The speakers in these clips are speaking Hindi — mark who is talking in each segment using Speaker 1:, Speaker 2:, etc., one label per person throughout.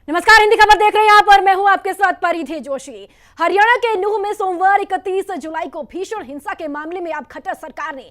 Speaker 1: नमस्कार, हिंदी खबर देख रहे हैं आप और मैं हूं आपके साथ परिधि जोशी। हरियाणा के नूह में सोमवार 31 जुलाई को भीषण हिंसा के मामले में अब खट्टर सरकार ने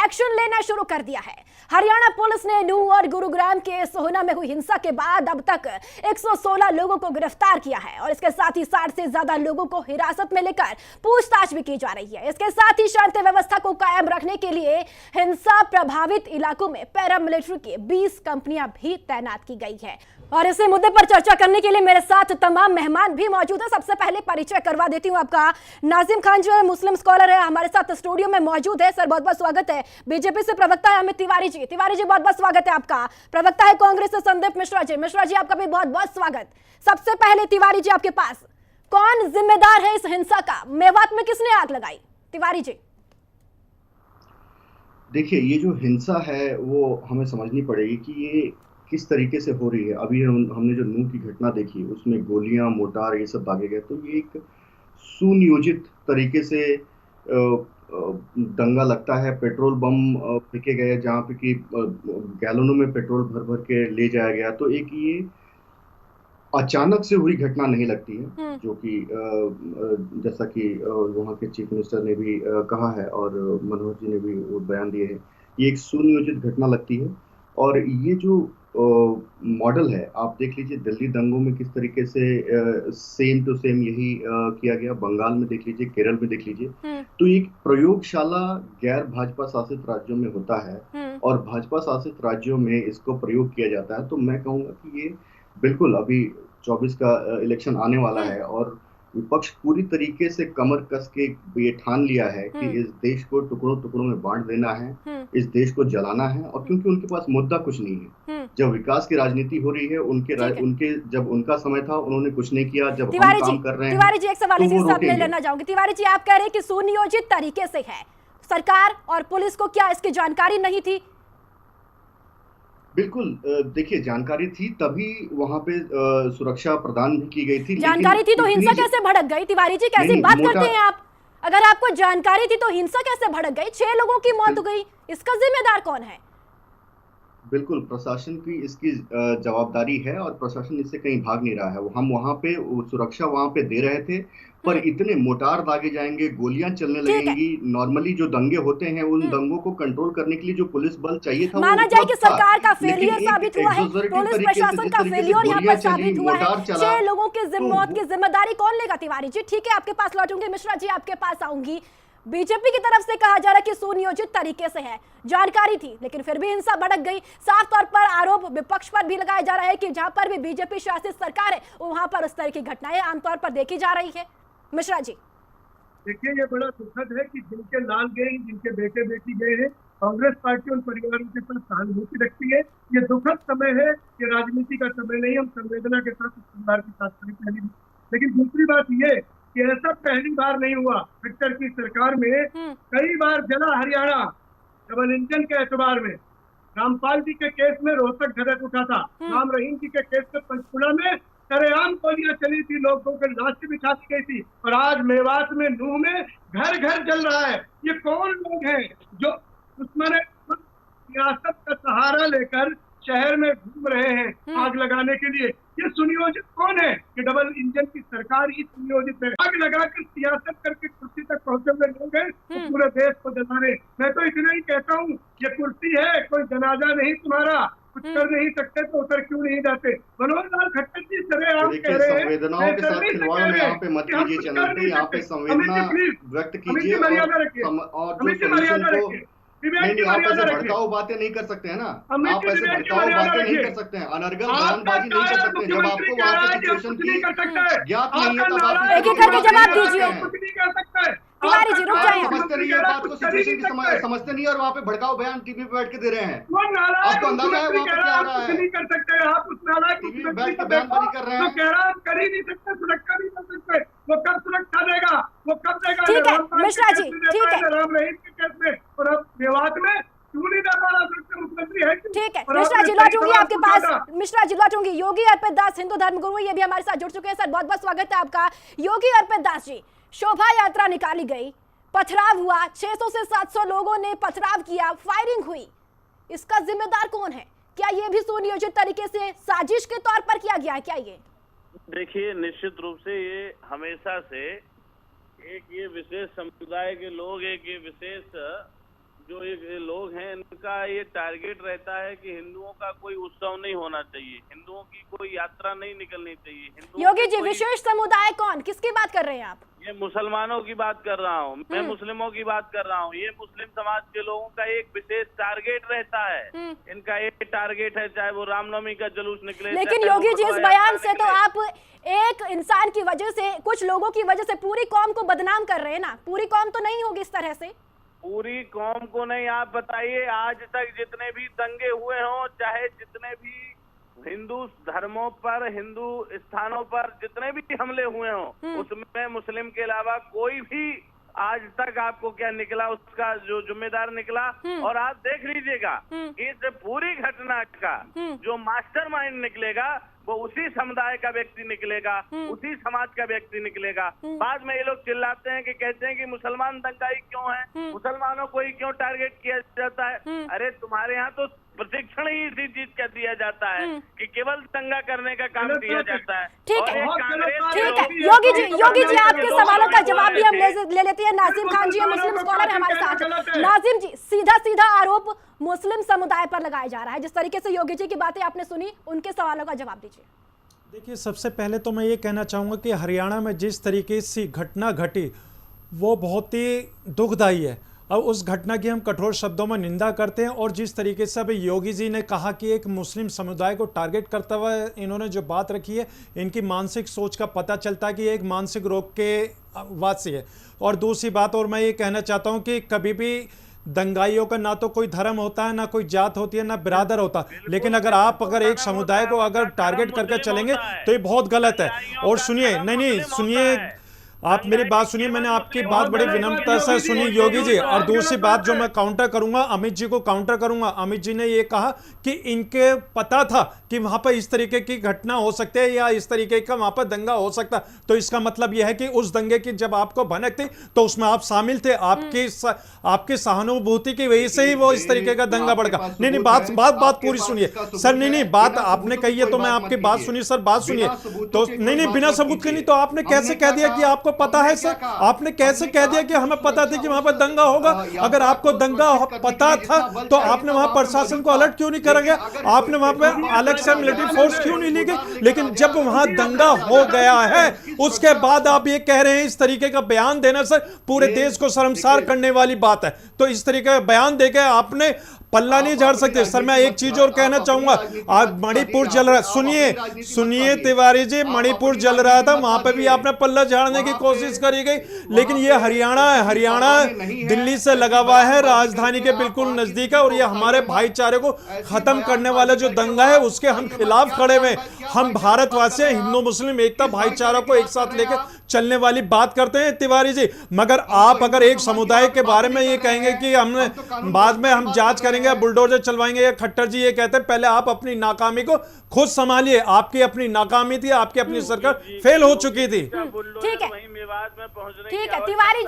Speaker 1: एक्शन लेना शुरू कर दिया है। हरियाणा पुलिस ने नूह और गुरुग्राम के सोहना में हुई हिंसा के बाद अब तक 116 लोगों को गिरफ्तार किया है और इसके साथ ही 60 से ज्यादा लोगों को हिरासत में लेकर पूछताछ भी की जा रही है। इसके साथ ही शांति व्यवस्था को कायम रखने के लिए हिंसा प्रभावित इलाकों में पैरामिलिट्री की 20 कंपनियां भी तैनात की गई है। और इसी मुद्दे पर चर्चा करने के लिए मेरे साथ तमाम मेहमान भी मौजूद हैं। सबसे पहले परिचय करवा देती हूं आपका। नाजिम खान जो है मुस्लिम स्कॉलर है, हमारे साथ स्टूडियो में मौजूद है। सर बहुत बहुत स्वागत है। बीजेपी से प्रवक्ता है अमित तिवारी जी बहुत बहुत स्वागत है आपका। प्रवक्ता है कांग्रेस से संदीप मिश्रा जी आपका भी बहुत बहुत स्वागत। सबसे पहले तिवारी जी आपके पास, कौन जिम्मेदार है इस हिंसा का? मेवात में किसने आग लगाई? तिवारी जी।
Speaker 2: देखिए, ये जो हिंसा है वो हमें समझनी पड़ेगी कि ये किस तरीके से हो रही है। अभी हमने जो नूह की घटना देखी उसमें गोलियां, मोर्टार ये सब दागे गए, तो ये एक सुनियोजित तरीके से दंगा लगता है। पेट्रोल बम फेंके गए जहाँ पे कि गैलनों में पेट्रोल भर भर के ले जाया गया। तो एक ये अचानक से हुई घटना नहीं लगती है, जो कि जैसा कि वहाँ के चीफ मिनिस्टर ने भी कहा है और मनोहर जी ने भी वो बयान दिए हैं, ये एक सुनियोजित घटना लगती है। और ये जो मॉडल है, आप देख लीजिए दिल्ली दंगों में किस तरीके से सेम टू सेम यही किया गया। बंगाल में देख लीजिए, केरल में देख लीजिए। तो एक प्रयोगशाला गैर भाजपा शासित राज्यों में होता है और भाजपा शासित राज्यों में इसको प्रयोग किया जाता है। तो मैं कहूँगा कि ये बिल्कुल अभी 24 का इलेक्शन आने वाला है और विपक्ष पूरी तरीके से कमर कस के ये ठान लिया है कि इस देश को टुकड़ों टुकड़ों में बांट देना है, इस देश को जलाना है। और क्योंकि उनके पास मुद्दा कुछ नहीं है। जब विकास की राजनीति हो रही है, उनके जब उनका समय था उन्होंने कुछ नहीं किया। जब हम काम कर रहे हैं,
Speaker 1: तिवारी जी एक सवाल इसी साथ में लेना चाहूंगी। तिवारी जी, आप कह रहे हैं कि सुनियोजित तरीके से है सरकार और पुलिस को, क्या इसकी जानकारी नहीं थी?
Speaker 2: बिल्कुल, देखिए जानकारी थी तभी वहां पे सुरक्षा प्रदान भी की गई थी।
Speaker 1: जानकारी थी तो हिंसा कैसे भड़क गई? तिवारी जी कैसी बात करते हैं आप? अगर आपको जानकारी थी तो हिंसा कैसे भड़क गई? 6 लोगों की मौत हो गई, इसका जिम्मेदार कौन है?
Speaker 2: बिल्कुल, प्रशासन की इसकी जवाबदारी है और प्रशासन इससे कहीं भाग नहीं रहा है। हम वहां पे सुरक्षा वहां पे दे रहे थे, पर इतने मोटार दागे जाएंगे, गोलियां चलने लगेंगी। नॉर्मली जो दंगे होते हैं, उन दंगों को कंट्रोल करने के लिए जो पुलिस बल चाहिए था,
Speaker 1: माना जाए कि सरकार का फेलियर साबित हुआ है, पुलिस प्रशासन का फेलियर यहाँ पर साबित हुआ है। 6 लोगों की मौत की जिम्मेदारी कौन लेगा? तिवारी जी ठीक है, आपके पास लौटूंगी। मिश्रा जी आपके पास आऊंगी। बीजेपी की तरफ से कहा जा रहा है कि सुनियोजित तरीके से है, जानकारी थी लेकिन फिर भी हिंसा भड़क गई। साफ तौर पर आरोप विपक्ष पर भी लगाया जा रहा है कि जहां पर भी बीजेपी शासित सरकार है वहां पर उस तरह की घटनाएं आमतौर पर देखी जा रही है। मिश्रा जी
Speaker 3: देखिए, ये बड़ा दुखद है कि जिनके लाल गए, जिनके बेटे बेटी गए हैं, कांग्रेस पार्टी उन परिवारों के साथ सहानुभूति रखती है। ये दुखद समय है, ये राजनीति का समय नहीं। हम संवेदना के साथ इस परिवार के साथ खड़े हैं। लेकिन दूसरी बात ये कि ऐसा पहली बार नहीं हुआ। खट्टर की सरकार में कई बार जला हरियाणा डबल इंजन के एतबार में। रामपाल जी के केस में रोहतक धधक उठा था, राम रहीम जी के केस में पंचकुला में सरेआम गोलियां चली थी, लोगों के लाशें बिछा दी गई थी। और आज मेवात में, नूह में घर घर जल रहा है। ये कौन लोग हैं जो दुश्मन सियासत का सहारा लेकर शहर में घूम रहे हैं आग लगाने के लिए? ये सुनियोजित कौन है? कि डबल इंजन की सरकार ही सुनियोजित है। आग लगाकर सियासत करके कुर्सी तक पहुंचे हुए लोग हैं तो पूरे देश को जलाने। मैं तो इतना ही कहता हूँ, ये कुर्सी है, कोई जनाजा नहीं तुम्हारा। कुछ कर नहीं सकते तो उतर क्यों नहीं जाते? मनोहर लाल खट्टर जी सरेआम कह रहे हैं,
Speaker 2: संवेदनाओं के साथ खिलवाड़ में यहाँ पे मत कीजिए। चैनल पे यहाँ पे संवेदना व्यक्त कीजिए और जो नहीं, आप ऐसे भड़काऊ बातें नहीं कर सकते हैं ना। आप ऐसे भड़काऊ बातें नहीं कर सकते हैं, अनर्गल बयानबाजी नहीं कर सकते हैं। जब आपको वहाँ की सिचुएशन की ज्ञात नहीं है तब आप
Speaker 1: एक एक करके जवाब दीजिए। तिवारी जी रुक जाइए।
Speaker 2: समझते नहीं है बात को, सिचुएशन की समझते नहीं है और वहाँ पे भड़काऊ बयान टीवी पे बैठ के दे रहे हैं। आपको अंदाजा है वहाँ पे क्या हो रहा है?
Speaker 3: नहीं कर सकते आप उस नालायक
Speaker 2: टीवी पे बैठ के बयानबाजी कर रहे हैं।
Speaker 3: कह रहा हम कर ही नहीं सकते, सुरक्षा नहीं कर सकते। वो कब सुरक्षा देगा? वो कब देगा?
Speaker 1: ठीक है मिश्रा जी, ठीक है।
Speaker 3: राम रहीम के केस में और अब मेवात में क्यों नहीं दे पा रहा मुख्यमंत्री है?
Speaker 1: ठीक है मिश्रा जी लौटूंगी आपके पास। मिश्रा जी लौटूंगी। योगी अर्पित दास हिंदू धर्म गुरु ये भी हमारे साथ जुड़ चुके हैं। सर बहुत बहुत स्वागत है आपका। योगी अर्पित दास जी, शोभा यात्रा निकाली गई, पथराव हुआ, 600 से 700 लोगों ने पथराव किया, फायरिंग हुई, इसका जिम्मेदार कौन है? क्या ये भी सुनियोजित तरीके से साजिश के तौर पर किया गया है? क्या ये
Speaker 4: देखिए, निश्चित रूप से ये हमेशा से एक ये विशेष समुदाय के लोग, एक ये विशेष जो एक लोग हैं, इनका ये टारगेट रहता है कि हिंदुओं का कोई उत्सव नहीं होना चाहिए, हिंदुओं की कोई यात्रा नहीं निकलनी चाहिए।
Speaker 1: योगी जी, विशेष समुदाय कौन, किसकी बात कर रहे हैं आप?
Speaker 4: ये मुसलमानों की बात कर रहा हूँ मैं, मुस्लिमों की बात कर रहा हूँ। ये मुस्लिम समाज के लोगों का एक विशेष टारगेट रहता है, इनका एक टारगेट है, चाहे वो रामनवमी का जुलूस निकले।
Speaker 1: लेकिन योगी जी, इस बयान से तो आप एक इंसान की वजह से, कुछ लोगों की वजह से पूरी कौम को बदनाम कर रहे हैं ना। पूरी कौम तो नहीं होगी इस तरह से।
Speaker 4: पूरी कौम को नहीं, आप बताइए आज तक जितने भी दंगे हुए हों, चाहे जितने भी हिंदू धर्मों पर, हिंदू स्थानों पर जितने भी हमले हुए हों, उसमें मुस्लिम के अलावा कोई भी आज तक आपको क्या निकला, उसका जो जिम्मेदार निकला। और आप देख लीजिएगा इस पूरी घटना का जो मास्टरमाइंड निकलेगा वो उसी समुदाय का व्यक्ति निकलेगा, उसी समाज का व्यक्ति निकलेगा। बाद में ये लोग चिल्लाते हैं कि कहते हैं कि मुसलमान दंगाई क्यों है, मुसलमानों को ही क्यों टारगेट किया जाता है। अरे तुम्हारे यहाँ तो प्रशिक्षण ही इसी चीज का दिया जाता है कि केवल दंगा करने का काम दिया जाता है।
Speaker 1: ठीक है, ठीक है योगी जी, आपके सवालों का जवाब भी हम ले लेते हैं। नाजिम खान जी मुस्लिम स्कॉलर है हमारे साथ। नाजिम जी, सीधा आरोप मुस्लिम समुदाय पर लगाया जा रहा है। जिस तरीके से योगी जी की बातें आपने सुनी, उनके सवालों का जवाब दीजिए।
Speaker 5: देखिए, सबसे पहले तो मैं ये कहना चाहूँगा कि हरियाणा में जिस तरीके से घटना घटी वो बहुत ही दुखदायी है। अब उस घटना की हम कठोर शब्दों में निंदा करते हैं। और जिस तरीके से अभी योगी जी ने कहा कि एक मुस्लिम समुदाय को टारगेट करते हुए इन्होंने जो बात रखी है, इनकी मानसिक सोच का पता चलता है कि ये एक मानसिक रोग के वासी है। और दूसरी बात और मैं ये कहना चाहता हूँ कि कभी भी दंगाइयों का ना तो कोई धर्म होता है, ना कोई जात होती है, ना बिरादर होता। लेकिन अगर एक समुदाय को अगर टारगेट करके चलेंगे तो ये बहुत गलत है। और सुनिए, नहीं सुनिए, आप मेरी बात सुनिए, मैंने आपकी बात बड़ी विनम्रता से सुनी योगी जी। और दूसरी बात जो मैं काउंटर करूंगा, अमित जी को काउंटर करूंगा। अमित जी ने ये कहा कि इनके पता था कि वहां पर इस तरीके की घटना हो सकती है या इस तरीके का वहां पर दंगा हो सकता, तो इसका मतलब यह है कि उस दंगे की जब आपको भनक थी तो उसमें आप शामिल थे, आपकी सहानुभूति की वजह से ही वो इस तरीके का दंगा भड़का। नहीं, बात पूरी सुनिए सर। नहीं, बात आपने कही है तो मैं आपकी बात सुनिए सर, बात सुनिए। तो नहीं, बिना सबूत के नहीं, तो आपने कैसे कह दिया कि आपको पता है सर? आपने कैसे कह दिया कि हमें पता था कि वहां पर दंगा होगा? अगर आपको दंगा पता था तो आपने वहां प्रशासन को अलर्ट क्यों नहीं करा गया? आपने वहां पे अलग से मिलिट्री फोर्स क्यों नहीं ली गई? लेकिन जब वहां दंगा हो गया है उसके बाद आप ये कह रहे हैं, इस तरीके का बयान देना सर पूरे देश को शर्मसार करने वाली बात है। तो इस तरीके का बयान देकर आपने पल्ला नहीं झाड़ सकते सर। मैं एक चीज और कहना चाहूंगा, आज मणिपुर जल रहा, सुनिए तिवारी जी, मणिपुर जल रहा था, वहां पे भी आपने पल्ला झाड़ने की कोशिश करी गई। लेकिन ये हरियाणा है, हरियाणा दिल्ली से लगा हुआ है, राजधानी के बिल्कुल नजदीक है। और ये हमारे भाईचारे को खत्म करने वाला जो दंगा है उसके हम खिलाफ खड़े हुए। हम भारतवासी हिंदू मुस्लिम एकता भाईचारा को एक साथ लेकर चलने वाली बात करते हैं तिवारी जी। मगर आप अगर एक समुदाय के बारे में ये कहेंगे कि हमने बाद में हम जांच करेंगे, बुलडोजर चलवाएंगे, या खट्टर जी ये कहते हैं पहले आप अपनी नाकामी को खुद संभालिए। आपकी अपनी नाकामी थी, आपकी अपनी सरकार फेल हो चुकी थी।
Speaker 1: ठीक है, ठीक है तिवारी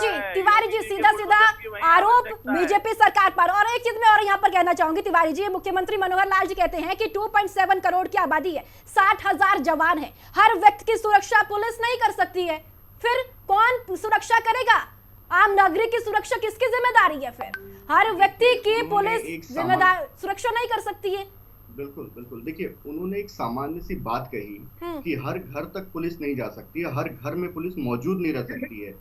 Speaker 1: जी, सीधा आरोप बीजेपी सरकार पर। और एक चीज मैं और यहाँ पर कहना चाहूंगी तिवारी जी, मुख्यमंत्री मनोहर लाल जी कहते हैं कि 2.7 करोड़ की आबादी है, 60,000 जवान है, हर व्यक्ति की सुरक्षा पुलिस नहीं कर सकती है। फिर कौन सुरक्षा करेगा? आम नागरिक की सुरक्षा किसकी जिम्मेदारी है? फिर हर व्यक्ति की पुलिस जिम्मेदार सुरक्षा नहीं कर सकती है।
Speaker 2: बिल्कुल। देखिए, उन्होंने एक सामान्य सी बात कही कि हर घर तक पुलिस नहीं जा सकती है, हर घर में पुलिस मौजूद नहीं रह सकती है।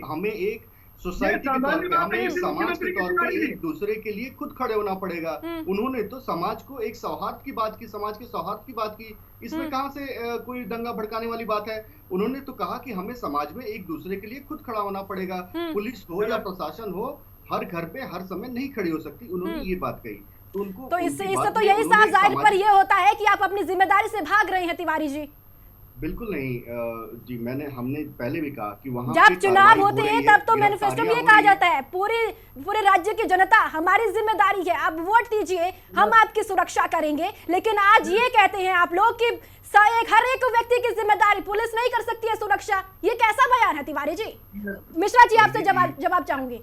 Speaker 2: हमें एक सोसाइटी के तौर पे, हमें एक समाज के तौर पे एक दूसरे के लिए खुद खड़े होना पड़ेगा। उन्होंने तो समाज को एक सौहार्द की बात की, समाज के सौहार्द की बात की। इसमें कहां से कोई दंगा भड़काने वाली बात है? उन्होंने तो कहा कि हमें समाज में एक दूसरे के लिए खुद खड़ा होना पड़ेगा। पुलिस हो या प्रशासन हो, हर घर पे हर समय नहीं खड़ी हो सकती। उन्होंने ये बात कही।
Speaker 1: तो इससे तो यही साफ जाहिर पर ये होता है कि आप अपनी जिम्मेदारी से भाग रहे हैं तिवारी जी।
Speaker 2: बिल्कुल नहीं जी, हमने पहले भी कहा कि वहां
Speaker 1: जब चुनाव होते हैं तब तो मैनिफेस्टो में ये कहा जाता है पूरे राज्य की जनता हमारी जिम्मेदारी है, आप वोट दीजिए, हम आपकी सुरक्षा करेंगे। लेकिन आज ये कहते हैं आप लोग कि हर एक व्यक्ति की जिम्मेदारी, पुलिस नहीं कर सकती है सुरक्षा। ये कैसा बयान है तिवारी जी? मिश्रा जी आपसे जवाब चाहूंगी।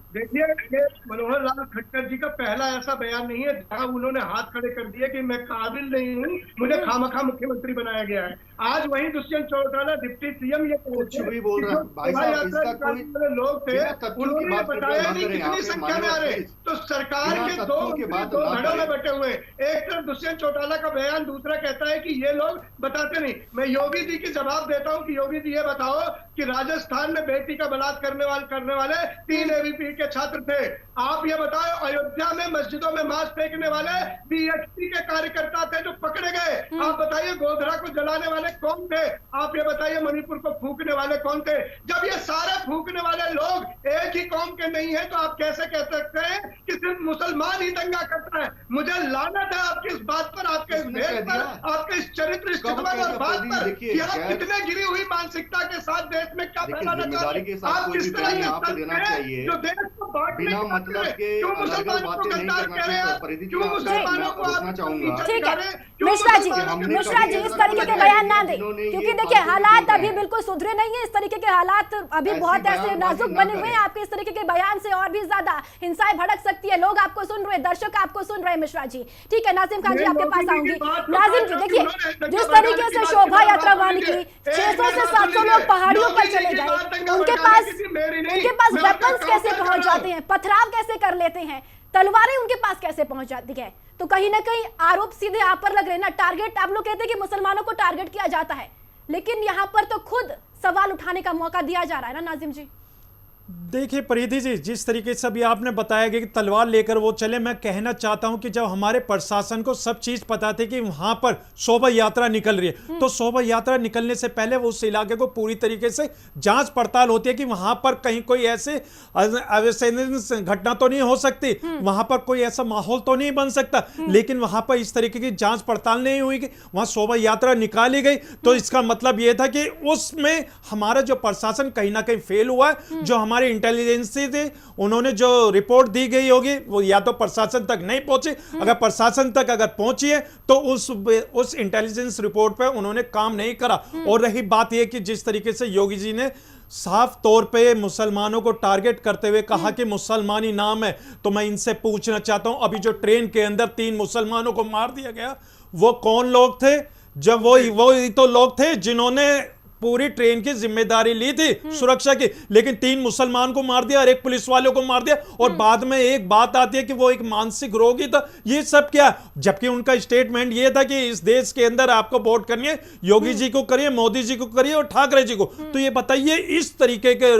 Speaker 3: देखिए, ये मनोहर लाल खट्टर जी का पहला ऐसा बयान नहीं है जहां उन्होंने हाथ खड़े कर दिए कि मैं काबिल नहीं हूं, मुझे खामखा मुख्यमंत्री बनाया गया है। आज वहीं दुष्यंत चौटाला डिप्टी सीएम ये
Speaker 2: कुछ भी बोल रहा है भाई साहब, इसका कोई
Speaker 3: लोग थे,
Speaker 2: बिना तथ्यों की
Speaker 3: उन्होंने
Speaker 2: बात करते
Speaker 3: बताया
Speaker 2: ना
Speaker 3: कि
Speaker 2: करें
Speaker 3: कितनी
Speaker 2: आप,
Speaker 3: संख्या में आ रहे। तो सरकार
Speaker 2: बिना
Speaker 3: के
Speaker 2: तथ्यों की बात
Speaker 3: दो
Speaker 2: ना
Speaker 3: धड़ों में
Speaker 2: करें।
Speaker 3: बटे हुए, एक तरफ दुष्यंत चौटाला का बयान, दूसरा कहता है कि ये लोग बताते नहीं। मैं योगी जी की जवाब देता हूं कि योगी जी ये बताओ कि राजस्थान में बेटी का बलात्कार करने वाले 3 एबीपी के छात्र थे। आप ये बताओ, अयोध्या में मस्जिदों में मांस फेंकने वाले बीएचपी के कार्यकर्ता थे जो पकड़े गए। आप बताइए, गोधरा को जलाने वाले कौन थे? आप ये बताइए, मणिपुर को फूंकने वाले कौन थे? जब ये सारे फूंकने वाले लोग एक ही कौम के नहीं है, तो आप कैसे कह सकते हैं कि सिर्फ मुसलमान ही दंगा करता है? मुझे लानत है आपकी इस बात पर, आपके इस भेद पर, आपके इस चरित्र, इस चितवन और बात पर कि आप कितने गिरी हुई मानसिकता के साथ देश में क्या फैलाना चाहते हैं। आप किस तरह ये जो देश को बांटने
Speaker 2: बिना मतलब के अलग बातें नहीं करना चाहिए। परिधि जी,
Speaker 3: मुसलमानों को
Speaker 2: रोकना चाहूंगा।
Speaker 1: ठीक है मिश्रा जी इस तरीके के बयान ना दें, क्योंकि देखिए हालात अभी बिल्कुल सुधरे नहीं है। इस तरीके के हालात अभी बहुत ऐसे नाजुक बने हुए हैं। आपके इस तरीके के बयान से और भी ज्यादा हिंसाएं भड़क सकती है। लोग आपको सुन रहे हैं, दर्शक आपको सुन रहे हैं मिश्रा जी। ठीक है, नाजिम खान जी आपके पास आऊंगी। नाजिम जी देखिए, जिस तरीके से शोभा यात्रा वाहन की 600 से 700 लोग पहाड़ियों पर चले गए, उनके पास वेपन्स कैसे पहुंच जाते हैं, पथराव कैसे कर लेते हैं, तलवारें उनके पास कैसे पहुंच जाती है? तो कहीं ना कहीं आरोप सीधे आप पर लग रहे हैं ना। टारगेट, आप लोग कहते हैं कि मुसलमानों को टारगेट किया जाता है, लेकिन यहां पर तो खुद सवाल उठाने का मौका दिया जा रहा है ना नाजिम जी।
Speaker 5: देखिए परिधि जी, जिस तरीके से अभी आपने बताया कि तलवार लेकर वो चले, मैं कहना चाहता हूं कि जब हमारे प्रशासन को सब चीज पता थी कि वहां पर शोभा यात्रा निकल रही है, तो शोभा यात्रा निकलने से पहले वो उस इलाके को पूरी तरीके से जांच पड़ताल होती है कि वहां पर कहीं कोई ऐसे अवैध घटना तो नहीं हो सकती, वहां पर कोई ऐसा माहौल तो नहीं बन सकता। लेकिन वहां पर इस तरीके की जांच पड़ताल नहीं हुई कि वहां शोभा यात्रा निकाली गई, तो इसका मतलब यह था कि उसमें हमारा जो प्रशासन कहीं ना कहीं फेल हुआ है। जो हमारे इंटेलिजेंस थे, उन्होंने जो रिपोर्ट दी गई होगी वो या तो प्रशासन तक नहीं पहुंची, अगर प्रशासन तक अगर पहुंची है तो उस इंटेलिजेंस रिपोर्ट पे उन्होंने काम नहीं करा। और रही बात यह कि जिस तरीके से योगी जी ने साफ तौर पे मुसलमानों को टारगेट करते हुए कहा कि मुसलमानी नाम है, तो मैं इनसे पूछना चाहता हूं, अभी जो ट्रेन के अंदर 3 मुसलमानों को मार दिया गया, वो कौन लोग थे? जब वो तो लोग थे जिन्होंने पूरी ट्रेन की जिम्मेदारी ली थी सुरक्षा की, लेकिन 3 मुसलमान को मार दिया और 1 पुलिस वालों को मार दिया। और बाद में एक बात आती है कि वो एक मानसिक रोगी था। ये सब क्या? जबकि उनका स्टेटमेंट ये था कि इस देश के अंदर आपको वोट करनी है, योगी जी को करिए, मोदी जी को करिए और ठाकरे जी को। तो ये बताइए, इस तरीके के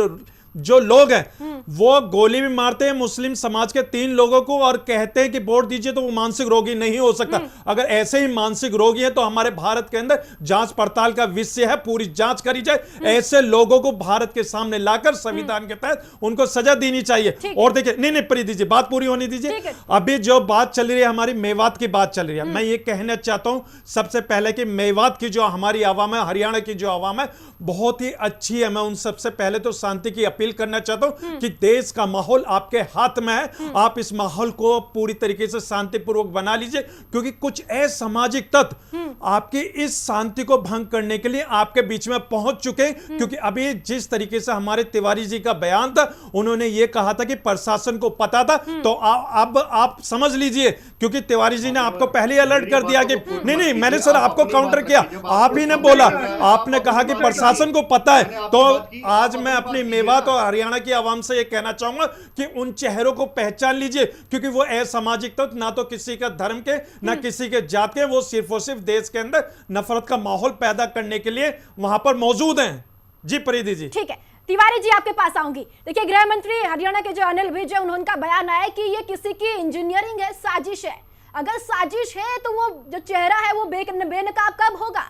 Speaker 5: जो लोग हैं वो गोली भी मारते हैं मुस्लिम समाज के 3 लोगों को और कहते हैं कि वोट दीजिए, तो वो मानसिक रोगी नहीं हो सकता। अगर ऐसे ही मानसिक रोगी है तो हमारे भारत के अंदर जांच पड़ताल का विषय है, पूरी जांच करी जाए। ऐसे लोगों को भारत के सामने लाकर संविधान के तहत उनको सजा देनी चाहिए। और देखिए, नहीं प्रीति दीजिए, बात पूरी होनी दीजिए। अभी जो बात चल रही है, हमारी मेवात की बात चल रही है, मैं ये कहना चाहता हूं सबसे पहले कि मेवात की जो हमारी आवाम है, हरियाणा की जो आवाम है, बहुत ही अच्छी है। मैं उन सबसे पहले तो शांति की अपील करना चाहता हूं कि देश का माहौल आपके हाथ में है, आप इस माहौल को पूरी तरीके से शांतिपूर्वक बना लीजिए, क्योंकि कुछ असामाजिक तत्व आपकी इस शांति को भंग करने के लिए आपके बीच में पहुंच चुके हैं। क्योंकि अभी जिस तरीके से हमारे तिवारी जी का बयान था, उन्होंने यह कहा था कि प्रशासन को पता था, तो अब आप समझ लीजिए, क्योंकि तिवारी जी ने आपको पहले अलर्ट कर दिया कि नहीं, मैंने सर आपको काउंटर किया, आप ही ने बोला, आपने कहा कि प्रशासन को पता है। तो आज मैं अपनी मेवात और हरियाणा की आवाम से यह कहना चाहूंगा कि उन चेहरों को पहचान लीजिए, क्योंकि वो असामाजिक तत्व ना तो किसी का धर्म के ना किसी के जात के, वो सिर्फ और सिर्फ देश के अंदर नफरत का माहौल पैदा करने के लिए वहां पर मौजूद हैं। जी परिधि जी।
Speaker 1: ठीक है, तिवारी जी आपके पास आऊंगी। देखिए, गृह मंत्री हरियाणा के जो अनिल विज है, उनका बयान आया कि ये किसी की इंजीनियरिंग है, साजिश है। अगर साजिश है तो वो जो चेहरा है वो बेनकाब कब होगा,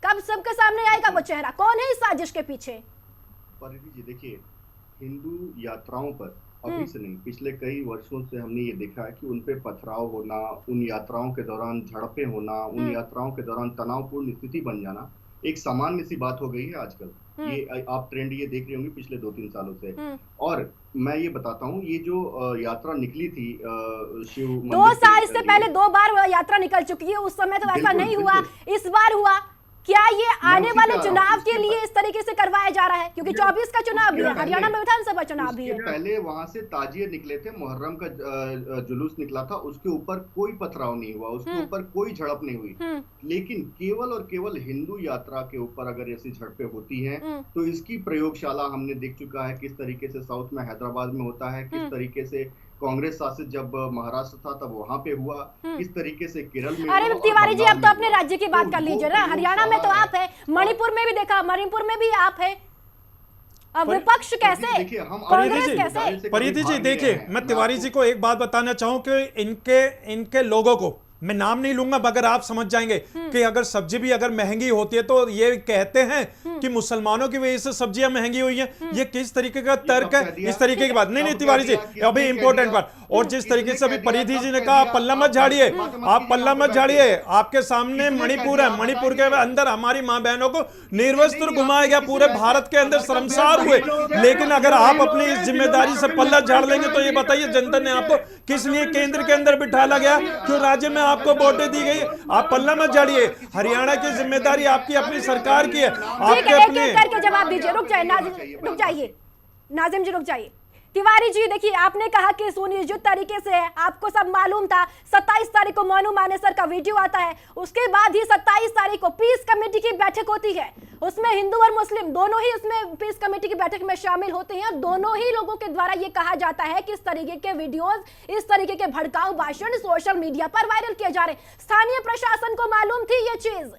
Speaker 1: कब सबके सामने आएगा वो चेहरा? कौन है इस साजिश के पीछे?
Speaker 2: परिधि जी देखिए, हिंदू यात्राओं पर अभी से नहीं, पिछले कई वर्षों से हमने ये देखा है कि उन पे पथराव होना, उन यात्राओं के दौरान झड़पें होना, उन यात्राओं के दौरान तनावपूर्ण स्थिति बन जाना एक सामान्य सी बात हो गई है आजकल। ये आप ट्रेंड ये देख रहे होंगे पिछले 2-3 सालों से। और मैं ये बताता हूँ, ये जो यात्रा निकली थी शिव मंदिर
Speaker 1: 2 साल से पहले 2 बार यात्रा निकल चुकी है, उस समय तो ऐसा नहीं हुआ, इस बार हुआ। क्या ये आने
Speaker 2: उसी
Speaker 1: वाले
Speaker 2: का-
Speaker 1: चुनाव
Speaker 2: उसके
Speaker 1: के लिए इस तरीके से करवाया जा रहा है? क्योंकि 24 का चुनाव भी है,
Speaker 2: पहले-
Speaker 1: हरियाणा में विधानसभा चुनाव भी
Speaker 2: उसके
Speaker 1: है।
Speaker 2: पहले वहां से ताजिए निकले थे, मुहर्रम का जुलूस निकला था, उसके ऊपर कोई पथराव नहीं हुआ, उसके ऊपर कोई झड़प नहीं हुई। लेकिन केवल और केवल हिंदू यात्रा के ऊपर अगर ऐसी झड़पें होती हैं तो इसकी प्रयोगशाला हमने देख चुका है किस तरीके से साउथ में हैदराबाद में होता है, किस तरीके से कांग्रेस शासित जब महाराष्ट्र था तब वहां पे हुआ, किस तरीके से केरल में
Speaker 1: अरे
Speaker 2: हुआ और
Speaker 1: तिवारी जी,
Speaker 2: बंगाल
Speaker 1: अब तो
Speaker 2: में
Speaker 1: अपने
Speaker 2: हुआ।
Speaker 1: राज्य की बात
Speaker 2: तो
Speaker 1: कर
Speaker 2: वो
Speaker 1: लीजिए ना। हरियाणा में तो
Speaker 2: प्रयोगशाला
Speaker 1: आप है, मणिपुर में भी देखा, मणिपुर में भी आप है। अब विपक्ष कैसे,
Speaker 2: देखिए, हम
Speaker 1: कांग्रेस
Speaker 5: परिधि जी,
Speaker 1: कैसे?
Speaker 5: परिधि जी देखिए, मैं तिवारी जी को एक बात बताना चाहूं कि इनके लोगों को मैं नाम नहीं लूंगा, मगर आप समझ जाएंगे कि अगर सब्जी भी अगर महंगी होती है तो ये कहते हैं कि मुसलमानों की वजह से सब्जियां महंगी हुई हैं। ये किस तरीके का तर्क है? इस तरीके की बात नहीं तिवारी जी, अभी इंपॉर्टेंट बात। और जिस तरीके से अभी परिधि जी ने कहा आप पल्ला मत झाड़िए, आप पल्ला मत झाड़िए, आपके सामने मणिपुर है, मणिपुर के अंदर हमारी माँ बहनों को निर्वस्त्र घुमाया गया, पूरे भारत के अंदर शर्मसार हुए। लेकिन अगर आप अपनी इस जिम्मेदारी से पल्ला झाड़ लेंगे तो ये बताइए जनता ने आपको किस लिए केंद्र के अंदर बिठाया गया, क्यों राज्य में आपको वोटें दी गई? आप पल्ला मत झाड़िए, हरियाणा की जिम्मेदारी आपकी अपनी सरकार की है,
Speaker 1: ठीक
Speaker 5: आपके
Speaker 1: है, एक
Speaker 5: अपने
Speaker 1: एक करके जवाब दीजिए। रुक जाइए नाजिम, रुक जाइए नाजिम जी, रुक जाइए। तिवारी जी देखिए, आपने कहा कि सुनियोजित तरीके से है, आपको सब मालूम था। 27 तारीख को मोनू मानेसर का वीडियो आता है, उसके बाद ही 27 तारीख को पीस कमेटी की बैठक होती है, उसमें हिंदू और मुस्लिम दोनों ही उसमें पीस कमेटी की बैठक में शामिल होते हैं। दोनों ही लोगों के द्वारा ये कहा जाता है कि इस तरीके के वीडियोस, इस तरीके के भड़काऊ भाषण सोशल मीडिया पर वायरल किए जा रहे हैं। स्थानीय प्रशासन को मालूम थी ये चीज,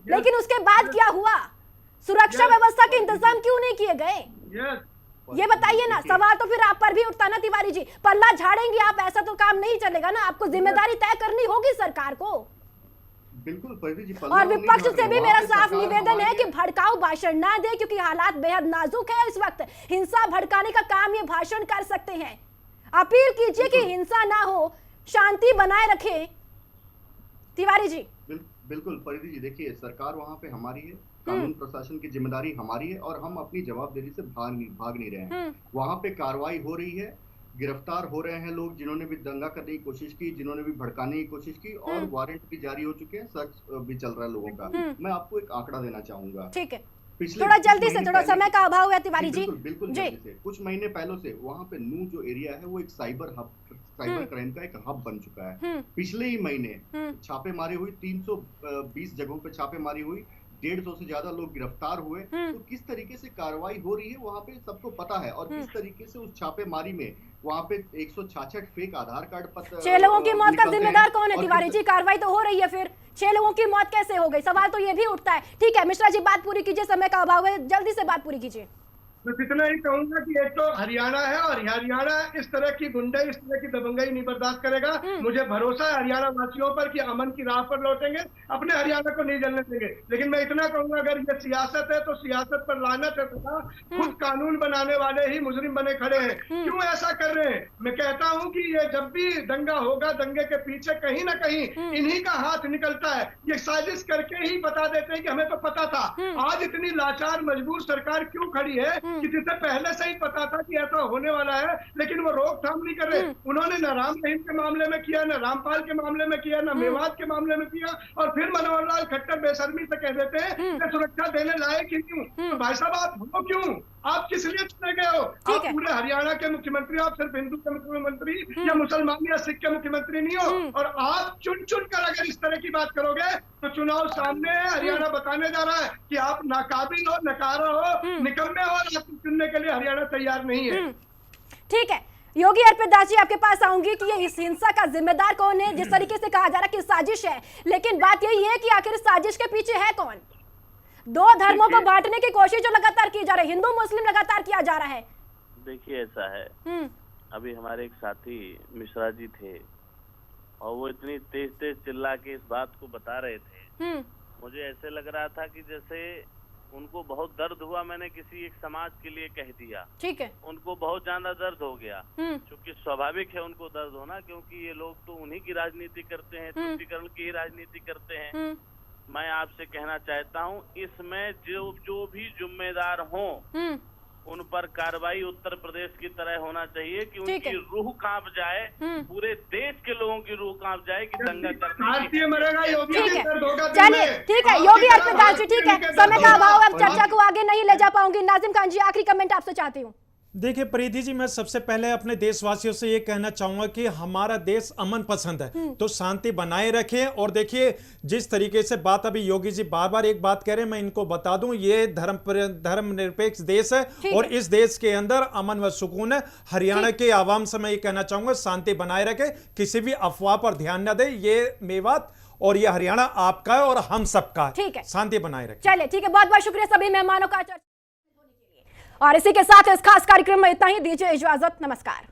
Speaker 1: लेकिन उसके बाद क्या हुआ? सुरक्षा व्यवस्था के इंतजाम क्यों नहीं किए गए? ये बताइए ना। सवाल तो फिर आप पर भी उठता ना तिवारी जी, पल्ला झाड़ेंगे आप, ऐसा तो काम नहीं चलेगा ना। आपको जिम्मेदारी तय करनी होगी सरकार को।
Speaker 2: बिल्कुल परिधि जी,
Speaker 1: और विपक्ष से भी मेरा साफ निवेदन है कि भड़काऊ भाषण ना दे, क्योंकि हालात बेहद नाजुक है इस वक्त। हिंसा भड़काने का काम ये भाषण कर सकते हैं। अपील कीजिए कि हिंसा ना हो, शांति बनाए रखें तिवारी जी।
Speaker 2: बिल्कुल परिधि जी, देखिए सरकार वहां पे हमारी है, कानून प्रशासन की जिम्मेदारी हमारी है और हम अपनी जवाबदेही से भाग नहीं रहे हैं। वहां पे कार्रवाई हो रही है, गिरफ्तार हो रहे हैं लोग जिन्होंने भी दंगा करने की कोशिश की, जिन्होंने भी भड़काने की कोशिश की, और वारंट भी जारी हो चुके हैं, सर्च भी चल रहा है लोगों का। मैं आपको एक आंकड़ा देना चाहूंगा।
Speaker 1: ठीक है, थोड़ा जल्दी से, थोड़ा समय का अभाव है तिवारी जी।
Speaker 2: बिल्कुल जल्दी से। कुछ महीने पहले से वहां पे नू जो एरिया है वो एक साइबर क्राइम का एक हब बन चुका है। पिछले ही महीने छापेमारी हुई, 320 जगहों पे छापेमारी हुई, 150 से ज्यादा लोग गिरफ्तार हुए। तो किस तरीके से कार्रवाई हो रही है वहां पे सबको पता है, और किस तरीके से उस छापेमारी में वहां पे 166 फेक आधार कार्ड पत्र।
Speaker 1: 6 लोगों की मौत का जिम्मेदार कौन है तिवारी जी? कार्रवाई तो हो रही है, फिर 6 लोगों की मौत कैसे हो गई? सवाल तो ये भी उठता है। ठीक है मिश्रा जी, बात पूरी कीजिए, समय का अभाव है, जल्दी से बात पूरी कीजिए।
Speaker 3: मैं इतना ही कहूंगा कि एक तो हरियाणा है और हरियाणा इस तरह की गुंडे, इस तरह की दबंगई नहीं बर्दाश्त करेगा। मुझे भरोसा है हरियाणा वासियों पर कि अमन की राह पर लौटेंगे, अपने हरियाणा को नहीं जलने देंगे। लेकिन मैं इतना कहूंगा, अगर ये सियासत है तो सियासत पर लानत है, तथा खुद कानून बनाने वाले ही मुजरिम बने खड़े हैं। क्यों ऐसा कर रहे हैं? मैं कहता हूं कि ये जब भी दंगा होगा, दंगे के पीछे कहीं ना कहीं इन्हीं का हाथ निकलता है। ये साजिश करके ही बता देते हैं कि हमें तो पता था। आज इतनी लाचार मजबूर सरकार क्यों खड़ी है कि जिसे पहले से ही पता था कि ऐसा होने वाला है, लेकिन वो रोकथाम नहीं कर रहे। उन्होंने न राम रहीम के मामले में किया, न रामपाल के मामले में किया, न मेवात के मामले में किया, और फिर मनोहर लाल खट्टर बेशर्मी से कह देते हैं कि सुरक्षा देने लायक ही क्यों? तो भाई साहब आप हो क्यों? आप किस लिए चुने गए हो? आप पूरे हरियाणा के मुख्यमंत्री, आप सिर्फ हिंदू के मुख्यमंत्री या मुसलमान या सिख के मुख्यमंत्री नहीं हो। और आप चुन कर अगर इस तरह की बात करोगे तो चुनाव सामने है, हरियाणा बताने जा रहा है कि आप नाकाबिल हो, नकारा हो, निकम्मे हो, और आपको चुनने के लिए हरियाणा तैयार नहीं है।
Speaker 1: ठीक है योगी अर्पित दास जी, आपके पास आऊंगी कि ये इस हिंसा का जिम्मेदार कौन है? जिस तरीके से कहा जा रहा है कि साजिश है, लेकिन बात यही है कि आखिर साजिश के पीछे है कौन? दो धर्मों को बांटने की कोशिश जो लगातार की जा रही है, हिंदू मुस्लिम लगातार किया जा रहा है।
Speaker 4: देखिए ऐसा है, अभी हमारे एक साथी मिश्रा जी थे और वो इतनी तेज तेज चिल्ला के इस बात को बता रहे थे, मुझे ऐसे लग रहा था कि जैसे उनको बहुत दर्द हुआ, मैंने किसी एक समाज के लिए कह दिया।
Speaker 1: ठीक है,
Speaker 4: उनको बहुत ज्यादा दर्द हो गया, क्योंकि स्वाभाविक है उनको दर्द होना, क्योंकि ये लोग तो उन्हीं की राजनीति करते हैं, तुष्टीकरण की ही राजनीति करते हैं। मैं आपसे कहना चाहता हूँ, इसमें जो भी जिम्मेदार हों उन पर कार्रवाई उत्तर प्रदेश की तरह होना चाहिए कि
Speaker 1: ठीक है।
Speaker 4: उनकी रूह कांप जाए, पूरे देश के लोगों की रूह कांप जाए कि दंगा करने
Speaker 3: भारतीय मरेगा, योगी
Speaker 1: ठीक है,
Speaker 3: के सर धोखा
Speaker 1: चलिए
Speaker 3: देंगे।
Speaker 1: ठीक है
Speaker 3: आपकी
Speaker 1: योगी
Speaker 3: तरह
Speaker 1: अर्पित दास जी, ठीक है,
Speaker 3: के
Speaker 1: समय का
Speaker 3: सर
Speaker 1: अभाव है, अब
Speaker 2: धोखा।
Speaker 1: चर्चा को आगे नहीं ले जा पाऊंगी। नाजिम खान जी, आखिरी कमेंट आपसे चाहती हूँ।
Speaker 5: देखिए प्रीति जी, मैं सबसे पहले अपने देशवासियों से ये कहना चाहूंगा कि हमारा देश अमन पसंद है, तो शांति बनाए रखें। और देखिए जिस तरीके से बात अभी योगी जी बार बार एक बात कह रहे हैं, मैं इनको बता दूं, ये धर्मनिरपेक्ष देश है और इस देश के अंदर अमन व सुकून है। हरियाणा के आवाम से मैं ये कहना चाहूंगा शांति बनाए रखें, किसी भी अफवाह पर ध्यान न दें। ये मेवात और ये हरियाणा आपका है और हम सबका
Speaker 1: ठीक है,
Speaker 5: शांति बनाए रखें।
Speaker 1: चलिए ठीक है, बहुत बहुत शुक्रिया सभी मेहमानों का। और इसी के साथ इस खास कार्यक्रम में इतना ही, दीजिए इजाजत, नमस्कार।